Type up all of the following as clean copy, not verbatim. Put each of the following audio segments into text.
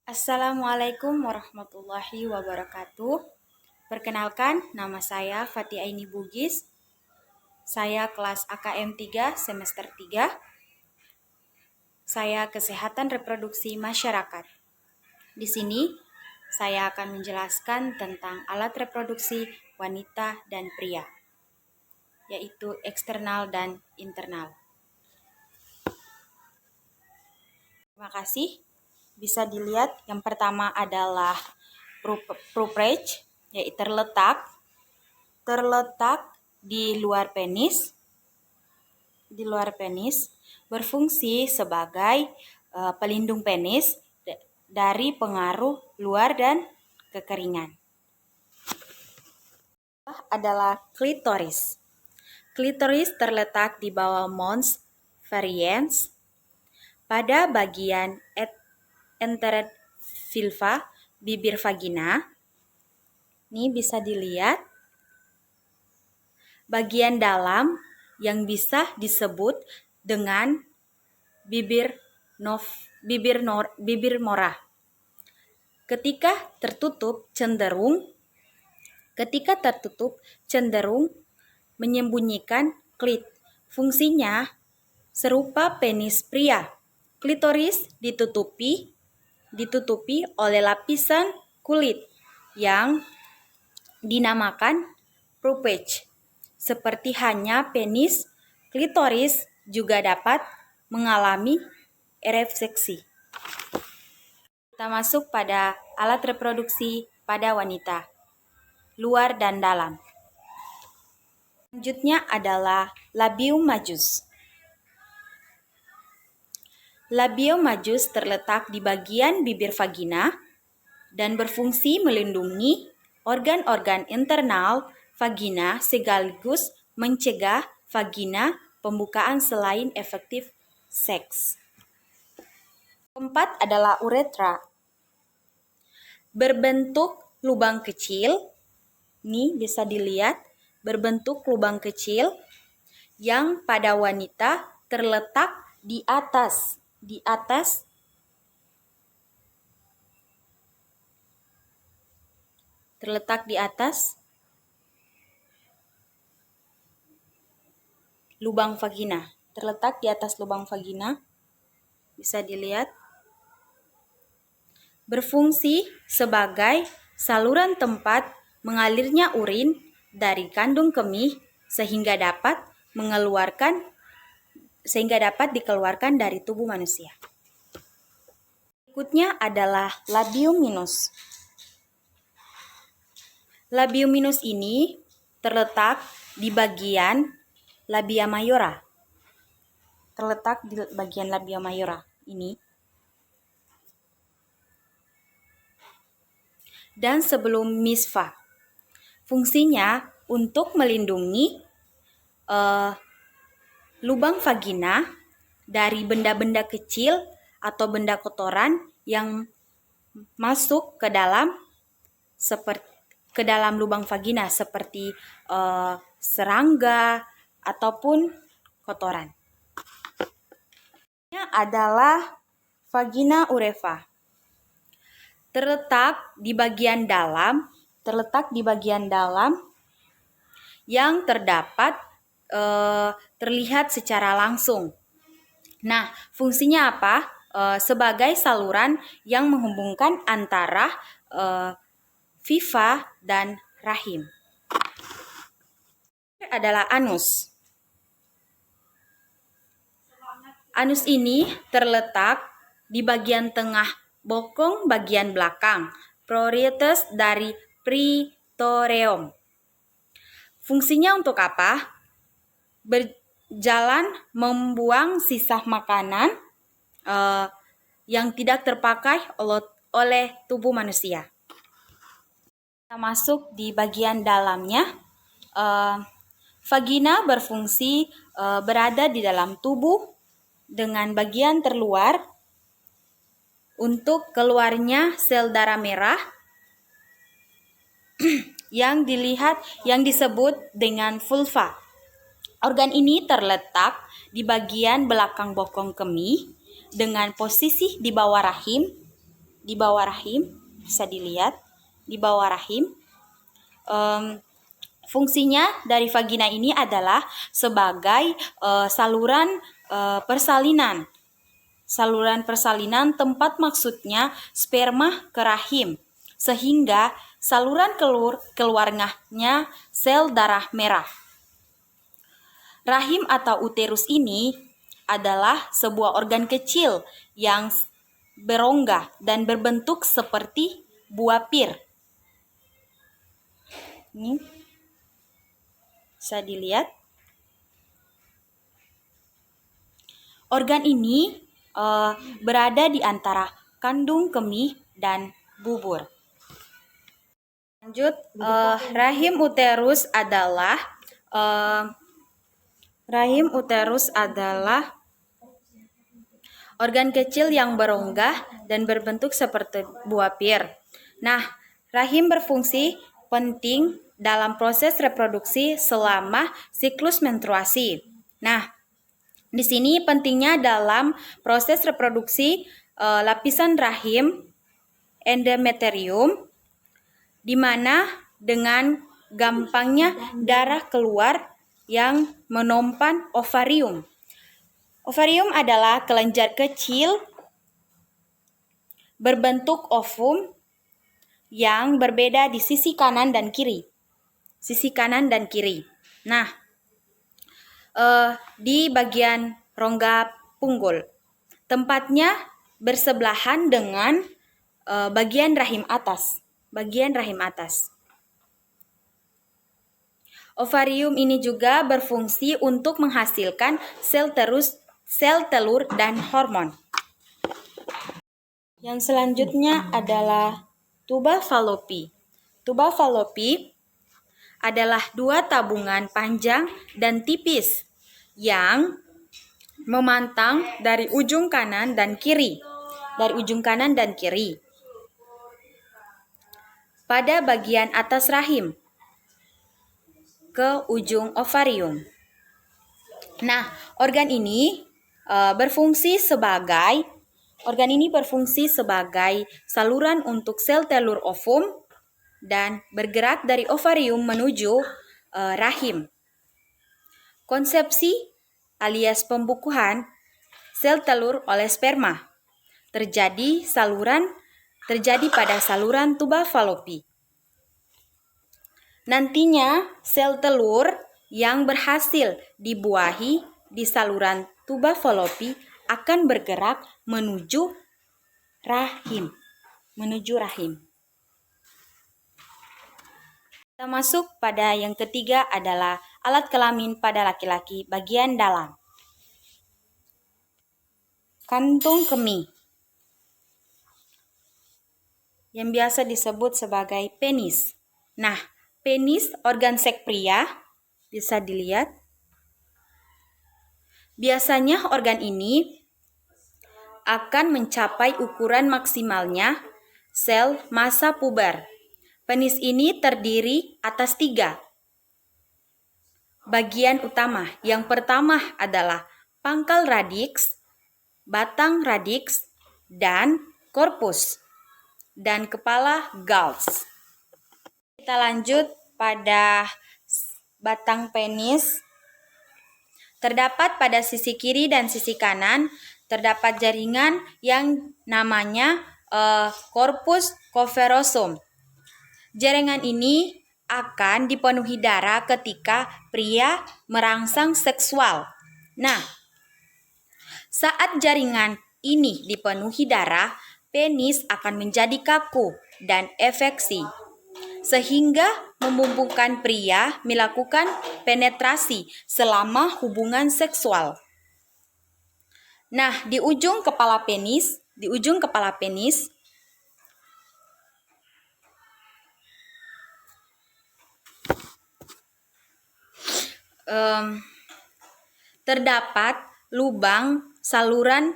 Assalamualaikum warahmatullahi wabarakatuh. Perkenalkan, nama saya Fatia Aini Bugis. Saya kelas AKM 3 semester 3. Saya Kesehatan Reproduksi Masyarakat. Di sini saya akan menjelaskan tentang alat reproduksi wanita dan pria, yaitu eksternal dan internal. Terima kasih. Bisa dilihat yang pertama adalah proprage, yaitu terletak di luar penis, berfungsi sebagai pelindung penis dari pengaruh luar dan kekeringan. Adalah klitoris. Klitoris terletak di bawah mons varians pada bagian entered vulva, bibir vagina. Ini bisa dilihat bagian dalam yang bisa disebut dengan bibir mora. Ketika tertutup cenderung menyembunyikan klit. Fungsinya serupa penis pria. Klitoris ditutupi oleh lapisan kulit yang dinamakan proprage. Seperti hanya penis, klitoris juga dapat mengalami ereksi. Kita masuk pada alat reproduksi pada wanita, luar dan dalam. Selanjutnya adalah labium majus. Labium majus terletak di bagian bibir vagina dan berfungsi melindungi organ-organ internal vagina sekaligus mencegah vagina pembukaan selain efektif seks. Keempat adalah uretra. Berbentuk lubang kecil, ini bisa dilihat, berbentuk lubang kecil yang pada wanita terletak di atas lubang vagina. Bisa dilihat. Berfungsi sebagai saluran tempat mengalirnya urin dari kandung kemih sehingga dapat dikeluarkan dari tubuh manusia. Berikutnya adalah labium minus. Labium minus ini terletak di bagian labia mayora. Ini. Dan sebelum misva. Fungsinya untuk melindungi lubang vagina dari benda-benda kecil atau benda kotoran yang masuk ke dalam lubang vagina seperti serangga ataupun kotoran. Ini adalah vagina urethra. Terletak di bagian dalam yang terlihat secara langsung. Nah, fungsinya apa? Sebagai saluran yang menghubungkan antara vulva dan rahim. Adalah anus. Anus ini terletak di bagian tengah bokong bagian belakang, parietes dari peritoneum. Fungsinya untuk apa? Berjalan membuang sisa makanan yang tidak terpakai oleh tubuh manusia. Kita masuk di bagian dalamnya. Vagina berfungsi berada di dalam tubuh dengan bagian terluar untuk keluarnya sel darah merah yang disebut dengan vulva. Organ ini terletak di bagian belakang bokong kemih dengan posisi di bawah rahim di bawah rahim, bisa dilihat di bawah rahim. Fungsinya dari vagina ini adalah sebagai saluran persalinan. Saluran persalinan tempat maksudnya sperma ke rahim, sehingga saluran keluarnya sel darah merah. Rahim atau uterus ini adalah sebuah organ kecil yang berongga dan berbentuk seperti buah pir. Ini bisa dilihat. Organ ini berada di antara kandung kemih dan bubur. Lanjut, rahim uterus adalah organ kecil yang berongga dan berbentuk seperti buah pir. Nah, rahim berfungsi penting dalam proses reproduksi selama siklus menstruasi. Nah, di sini pentingnya dalam proses reproduksi lapisan rahim endometrium, di mana dengan gampangnya darah keluar yang menompan ovarium. Ovarium adalah kelenjar kecil berbentuk ovum yang berbeda di sisi kanan dan kiri. Nah, di bagian rongga punggul, tempatnya bersebelahan dengan bagian rahim atas. Ovarium ini juga berfungsi untuk menghasilkan sel telur dan hormon. Yang selanjutnya adalah tuba Fallopi. Tuba Fallopi adalah dua tabungan panjang dan tipis yang memantang dari ujung kanan dan kiri. Pada bagian atas rahim ke ujung ovarium. Nah, organ ini berfungsi sebagai saluran untuk sel telur ovum dan bergerak dari ovarium menuju rahim. Konsepsi alias pembukuhan sel telur oleh sperma terjadi pada saluran tuba Fallopi. Nantinya sel telur yang berhasil dibuahi di saluran tuba Fallopi akan bergerak menuju rahim. Kita masuk pada yang ketiga adalah alat kelamin pada laki-laki bagian dalam. Kantung kemih yang biasa disebut sebagai penis. Nah, penis organ seks pria bisa dilihat. Biasanya organ ini akan mencapai ukuran maksimalnya sel masa puber. Penis ini terdiri atas 3 bagian utama. Yang pertama adalah pangkal radiks, batang radiks, dan korpus, dan kepala galls. Kita lanjut pada batang penis. Terdapat pada sisi kiri dan sisi kanan, terdapat jaringan yang namanya corpus caverosum. Jaringan ini akan dipenuhi darah ketika pria merangsang seksual. Nah, saat jaringan ini dipenuhi darah, penis akan menjadi kaku dan efeksi, sehingga memungkinkan pria melakukan penetrasi selama hubungan seksual. Nah, di ujung kepala penis terdapat lubang saluran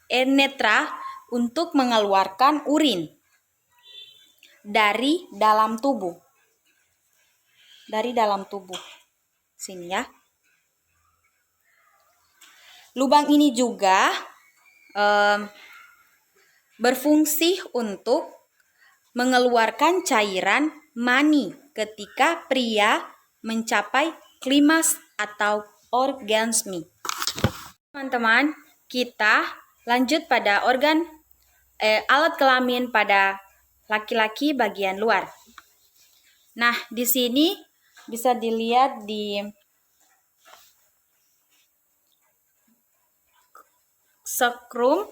uretra untuk mengeluarkan urin dari dalam tubuh. Sini ya. Lubang ini juga berfungsi untuk mengeluarkan cairan mani ketika pria mencapai klimaks atau orgasme. Teman-teman, kita lanjut pada alat kelamin pada laki-laki bagian luar. Nah, di sini bisa dilihat di skrum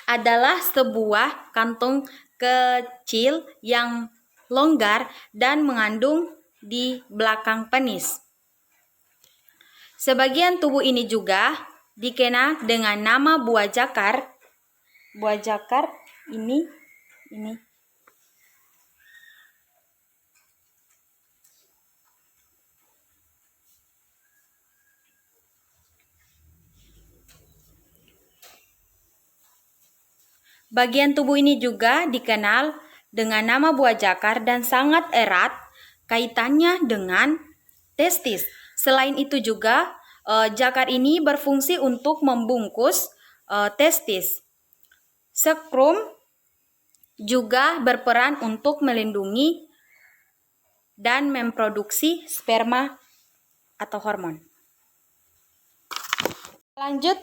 adalah sebuah kantung kecil yang longgar dan mengandung di belakang penis. Sebagian tubuh ini juga dikenal dengan nama buah jakar. Buah jakar ini. Bagian tubuh ini juga dikenal dengan nama buah jakar dan sangat erat kaitannya dengan testis. Selain itu juga jakar ini berfungsi untuk membungkus testis. Skrum juga berperan untuk melindungi dan memproduksi sperma atau hormon. Lanjut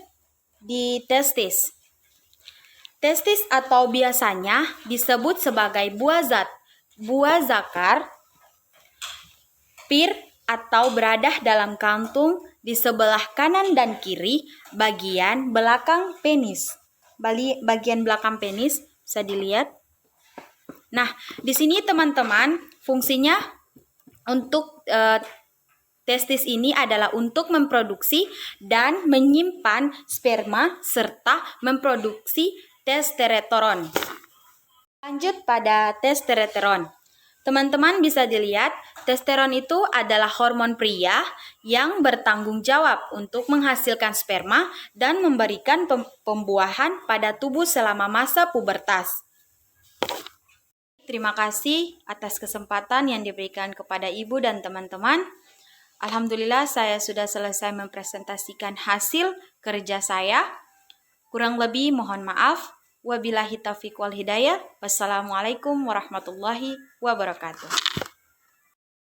di testis. Testis atau biasanya disebut sebagai buah zakar, pir atau beradah dalam kantung di sebelah kanan dan kiri bagian belakang penis. Bagian belakang penis bisa dilihat. Nah, di sini teman-teman fungsinya untuk testis ini adalah untuk memproduksi dan menyimpan sperma serta memproduksi testosteron. Lanjut pada testosteron. Teman-teman bisa dilihat, testosteron itu adalah hormon pria yang bertanggung jawab untuk menghasilkan sperma dan memberikan pembuahan pada tubuh selama masa pubertas. Terima kasih atas kesempatan yang diberikan kepada Ibu dan teman-teman. Alhamdulillah saya sudah selesai mempresentasikan hasil kerja saya. Kurang lebih mohon maaf. Wabillahi taufiq wal hidayah. Wassalamualaikum warahmatullahi wabarakatuh.